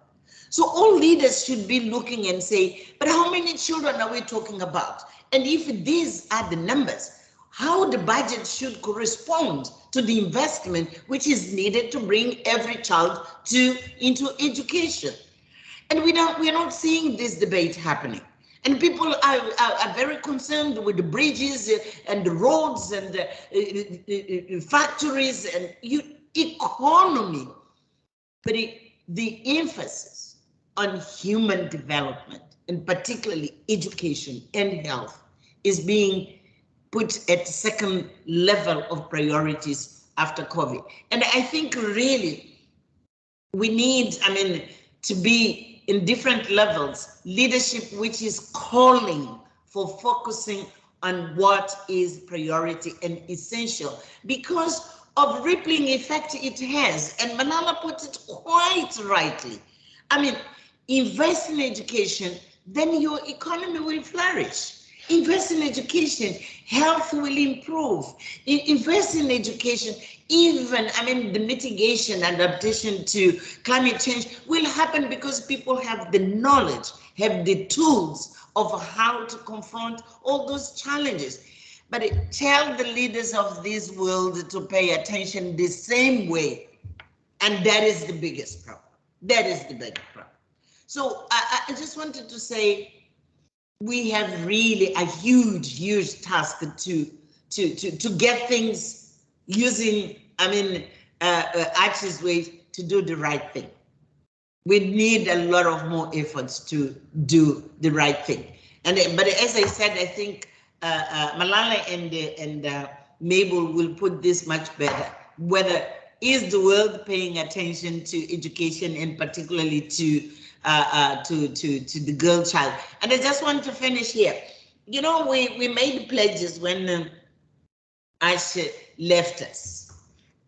So all leaders should be looking and say, but how many children are we talking about? And if these are the numbers, how the budget should correspond to the investment which is needed to bring every child into education. And we are not seeing this debate happening. And people are very concerned with the bridges and the roads and the factories and economy. But the emphasis on human development, and particularly education and health, is being put at second level of priorities after COVID. And I think really we need, I mean, to be in different levels, leadership which is calling for focusing on what is priority and essential because of rippling effect it has. And Malala put it quite rightly. I mean, invest in education, then your economy will flourish. Invest in education, health will improve. Invest in education, even, I mean, the mitigation and adaptation to climate change will happen because people have the knowledge, have the tools of how to confront all those challenges. But tell the leaders of this world to pay attention the same way. And that is the biggest problem. That is the biggest problem. So I just wanted to say, we have really a huge task to get things using, I mean, Archie's way to do the right thing. We need a lot of more efforts to do the right thing. And but as I said, I think Malala and Mabel will put this much better. Whether is the world paying attention to education and particularly to the girl child? And I just want to finish here. You know, we made pledges when Aisha left us,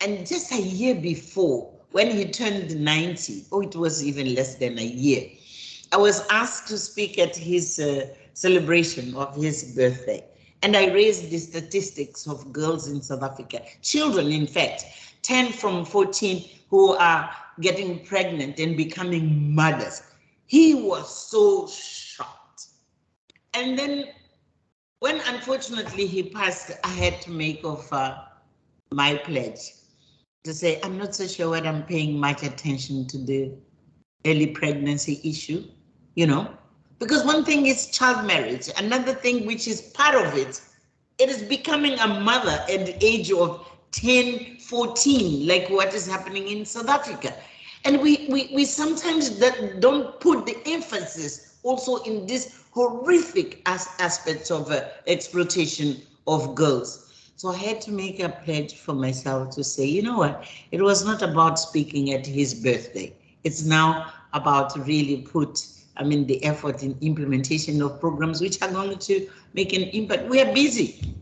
and just a year before, when he turned 90, oh, it was even less than a year, I was asked to speak at his celebration of his birthday. And I raised the statistics of girls in South Africa, children, in fact, 10 from 14 who are getting pregnant and becoming mothers. He was so shocked. And then when unfortunately he passed, I had to make of my pledge to say, I'm not so sure whether I'm paying much attention to the early pregnancy issue, you know, because one thing is child marriage. Another thing, which is part of it, it is becoming a mother at the age of 10, 14, like what is happening in South Africa. And we sometimes don't put the emphasis also in this horrific aspects of exploitation of girls. So I had to make a pledge for myself to say, you know what, it was not about speaking at his birthday. It's now about really put, I mean, the effort in implementation of programs which are going to make an impact. We are busy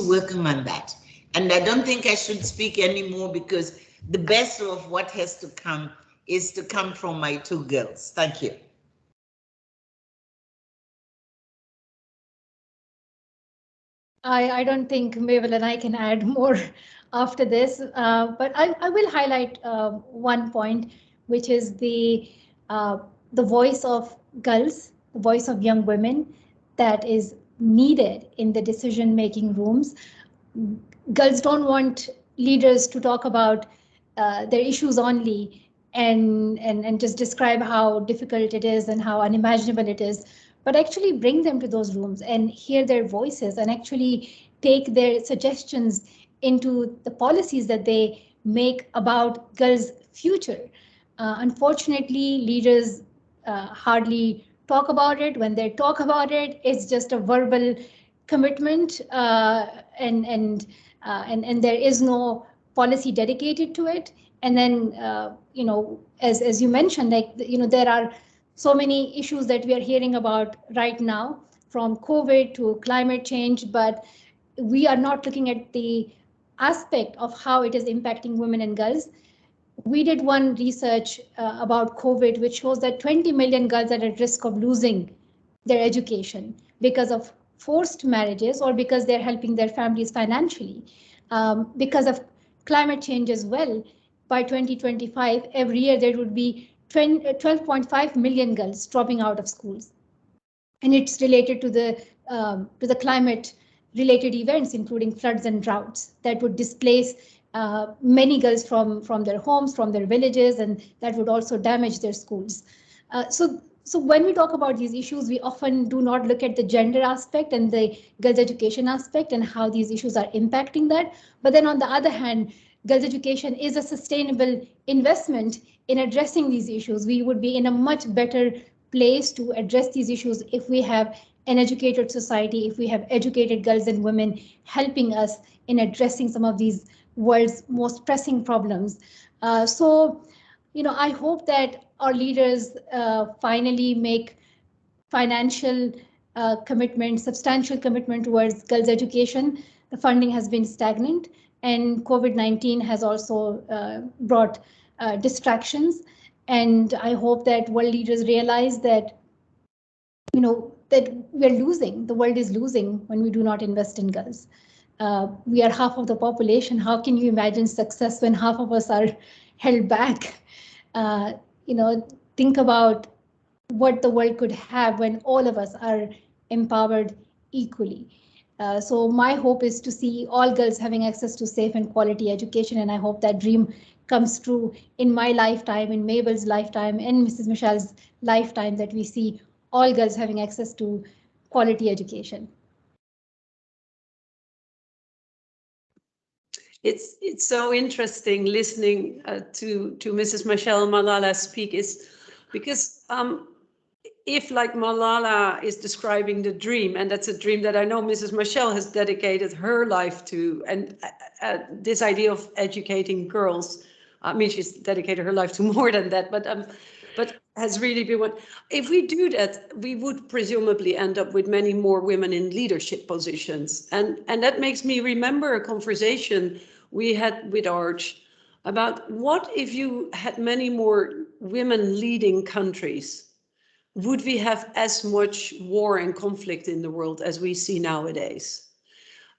working on that. And I don't think I should speak anymore because the best of what has to come is to come from my two girls. Thank you. I don't think Mabel and I can add more after this, but I will highlight one point, which is the voice of girls, the voice of young women that is needed in the decision-making rooms. Girls don't want leaders to talk about their issues only and just describe how difficult it is and how unimaginable it is, but actually bring them to those rooms and hear their voices and actually take their suggestions into the policies that they make about girls' future. Unfortunately, leaders hardly talk about it. When they talk about it, it's just a verbal commitment, and there is no policy dedicated to it. And then, you know, as you mentioned, like, you know, there are so many issues that we are hearing about right now, from COVID to climate change, but we are not looking at the aspect of how it is impacting women and girls. We did one research about COVID, which shows that 20 million girls are at risk of losing their education because of forced marriages or because they're helping their families financially. Because of climate change as well, by 2025, every year there would be 12.5 million girls dropping out of schools. And it's related to the climate related events, including floods and droughts that would displace many girls from their homes, from their villages, and that would also damage their schools. So when we talk about these issues, we often do not look at the gender aspect and the girls' education aspect and how these issues are impacting that. But then on the other hand, girls' education is a sustainable investment in addressing these issues. We would be in a much better place to address these issues if we have an educated society if we have educated girls and women helping us in addressing some of these world's most pressing problems. So, I hope that our leaders finally make financial commitment, substantial commitment towards girls' education. The funding has been stagnant, and COVID-19 has also brought distractions. And I hope that world leaders realize that, that we're losing, the world is losing when we do not invest in girls. We are half of the population. How can you imagine success when half of us are held back? Think about what the world could have when all of us are empowered equally. So my hope is to see all girls having access to safe and quality education, and I hope that dream comes true in my lifetime, in Mabel's lifetime, and Mrs. Machel's lifetime, that we see all girls having access to quality education. It's so interesting listening to Mrs. Machel and Malala speak, is because if, like Malala is describing the dream, and that's a dream that I know Mrs. Machel has dedicated her life to, and this idea of educating girls, I mean, she's dedicated her life to more than that, but has really been one. If we do that, we would presumably end up with many more women in leadership positions. And that makes me remember a conversation we had with Arch about what if you had many more women leading countries? Would we have as much war and conflict in the world as we see nowadays?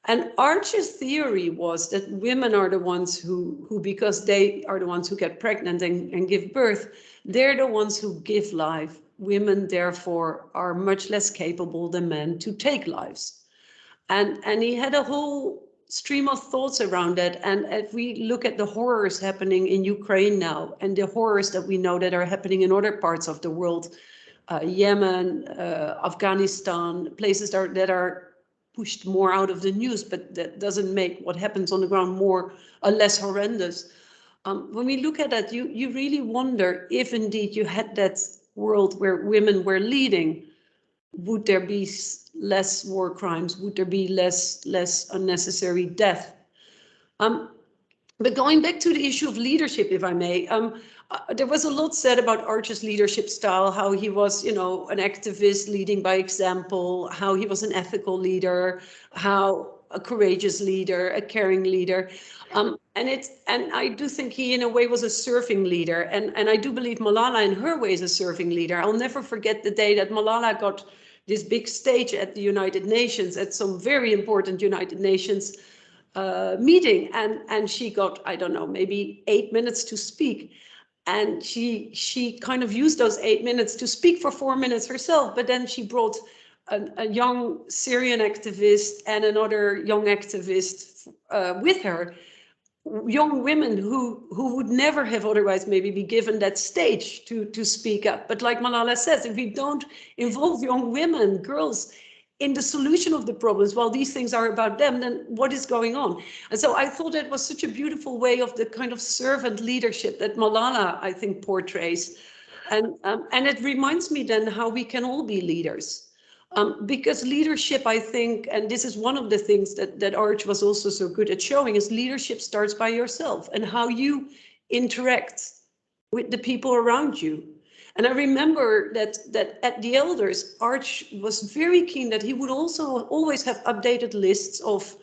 And Arch's theory was that women are the ones who because they are the ones who get pregnant and give birth, they're the ones who give life. Women, therefore, are much less capable than men to take lives. And he had a whole stream of thoughts around that. And if we look at the horrors happening in Ukraine now, and the horrors that we know that are happening in other parts of the world, Yemen, Afghanistan, places that are pushed more out of the news, but that doesn't make what happens on the ground less horrendous. When we look at that, you really wonder if indeed you had that world where women were leading, would there be less war crimes? Would there be less unnecessary death? But going back to the issue of leadership, if I may, there was a lot said about Arch's leadership style, how he was, an activist leading by example, how he was an ethical leader, how a courageous leader, a caring leader. And I do think he, in a way, was a serving leader. And I do believe Malala, in her way, is a serving leader. I'll never forget the day that Malala got this big stage at the United Nations, at some very important United Nations meeting, and she got, I don't know, maybe 8 minutes to speak. And she kind of used those 8 minutes to speak for 4 minutes herself, but then she brought a young Syrian activist and another young activist with her, young women who would never have otherwise maybe be given that stage to speak up. But like Malala says, if we don't involve young women, girls, in the solution of the problems, while these things are about them, then what is going on? And so I thought it was such a beautiful way of the kind of servant leadership that Malala, I think, portrays. And it reminds me then how we can all be leaders. Because leadership, I think, and this is one of the things that Arch was also so good at showing, is leadership starts by yourself and how you interact with the people around you. And I remember that at the elders, Arch was very keen that he would also always have updated lists of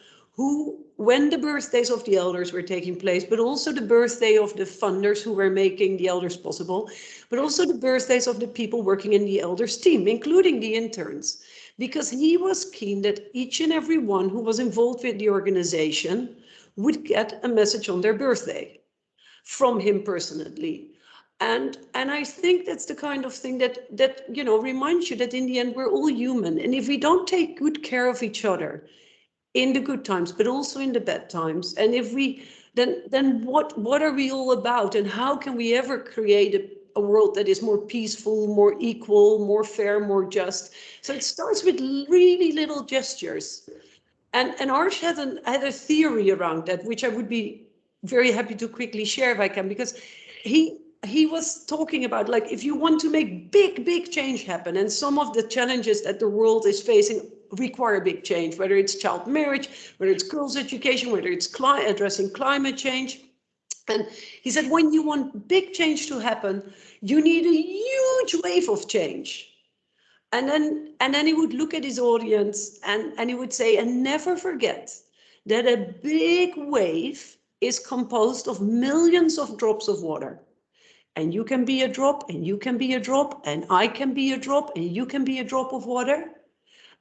when the birthdays of the elders were taking place, but also the birthday of the funders who were making the elders possible, but also the birthdays of the people working in the elders team, including the interns, because he was keen that each and every one who was involved with the organization would get a message on their birthday from him personally. And I think that's the kind of thing that reminds you that in the end we're all human, and if we don't take good care of each other in the good times, but also in the bad times, and if we then what are we all about, and how can we ever create a world that is more peaceful, more equal, more fair, more just? So it starts with really little gestures, and Arch had a theory around that, which I would be very happy to quickly share if I can, because he was talking about, like, if you want to make big change happen, and some of the challenges that the world is facing require big change, whether it's child marriage, whether it's girls' education, whether it's addressing climate change. And he said, when you want big change to happen, you need a huge wave of change. And then he would look at his audience and he would say, and never forget that a big wave is composed of millions of drops of water. And you can be a drop, and you can be a drop, and I can be a drop, and you can be a drop of water.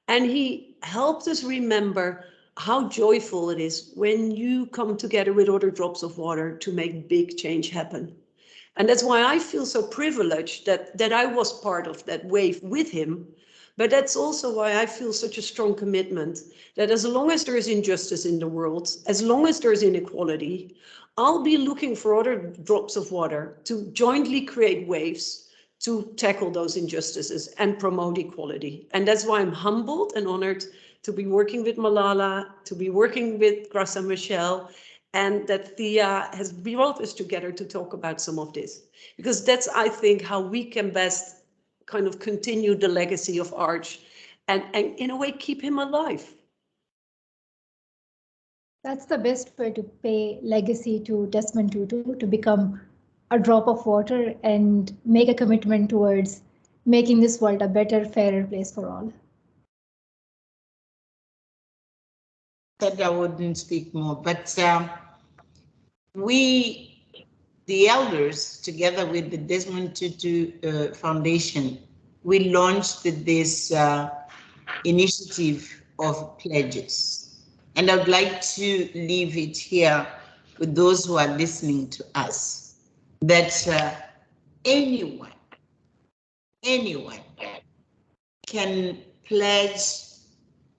And he helped us remember how joyful it is when you come together with other drops of water to make big change happen. And that's why I feel so privileged that I was part of that wave with him. But that's also why I feel such a strong commitment that as long as there is injustice in the world, as long as there's inequality, I'll be looking for other drops of water to jointly create waves to tackle those injustices and promote equality. And that's why I'm humbled and honored to be working with Malala, to be working with Graça Machel, and that Thea has brought us together to talk about some of this. Because that's, I think, how we can best kind of continue the legacy of Arch and in a way keep him alive. That's the best way to pay legacy to Desmond Tutu, to become a drop of water and make a commitment towards making this world a better, fairer place for all. Said I wouldn't speak more, but we, the elders, together with the Desmond Tutu Foundation, we launched this initiative of pledges. And I'd like to leave it here with those who are listening to us, that anyone can pledge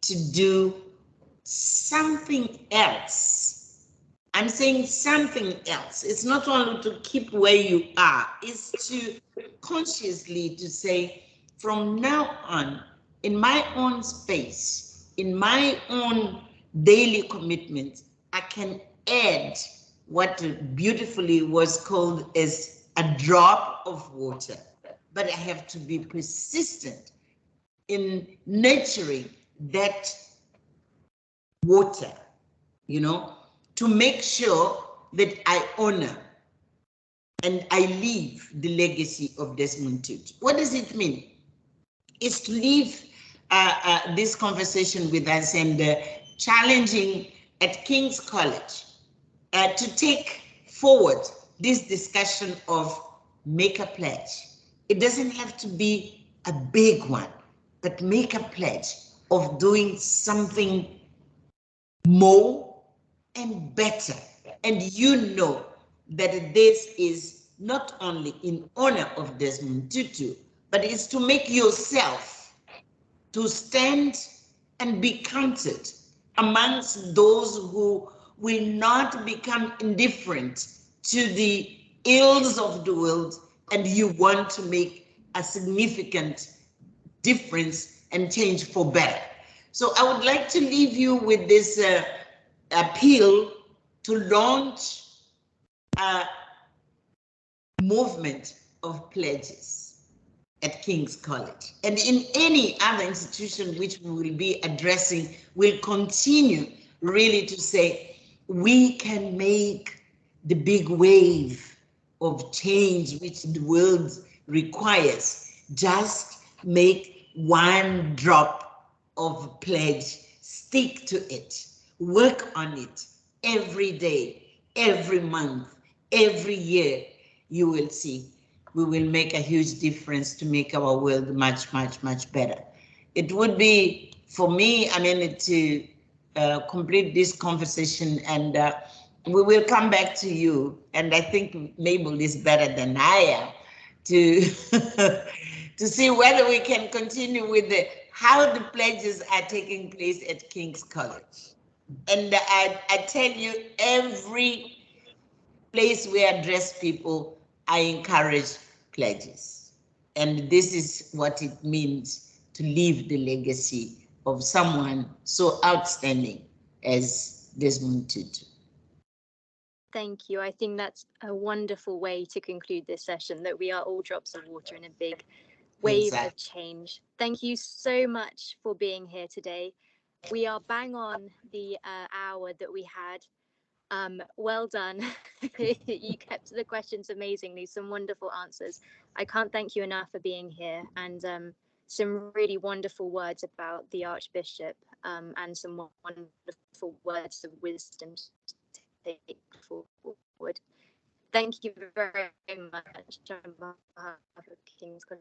to do something else. I'm saying something else. It's not only to keep where you are, it's to consciously to say, from now on, in my own space, in my own daily commitments, I can add what beautifully was called as a drop of water, but I have to be persistent in nurturing that water, you know, to make sure that I honor and I leave the legacy of Desmond Tutu. What does it mean? It's to leave this conversation with us and challenging at King's College to take forward this discussion of make a pledge. It doesn't have to be a big one, but make a pledge of doing something more and better. And you know that this is not only in honor of Desmond Tutu, but it's to make yourself to stand and be counted amongst those who will not become indifferent to the ills of the world, and you want to make a significant difference and change for better. So I would like to leave you with this appeal to launch a movement of pledges at King's College. And in any other institution which we will be addressing, we'll continue really to say, we can make the big wave of change which the world requires. Just make one drop of pledge, stick to it, work on it every day, every month, every year. You will see we will make a huge difference to make our world much, much, much better. It would be, for me, I mean, to complete this conversation, and we will come back to you. And I think Mabel is better than I am to to see whether we can continue with how the pledges are taking place at King's College. And I tell you, every place we address people, I encourage pledges. And this is what it means to leave the legacy of someone so outstanding as Desmond Tutu. Thank you. I think that's a wonderful way to conclude this session, that we are all drops of water in a big wave of change. Thank you so much for being here today. We are bang on the hour that we had. Well done. You kept the questions amazingly, some wonderful answers. I can't thank you enough for being here, and some really wonderful words about the Archbishop, and some wonderful words of wisdom to take forward. Thank you very much on behalf of King's College.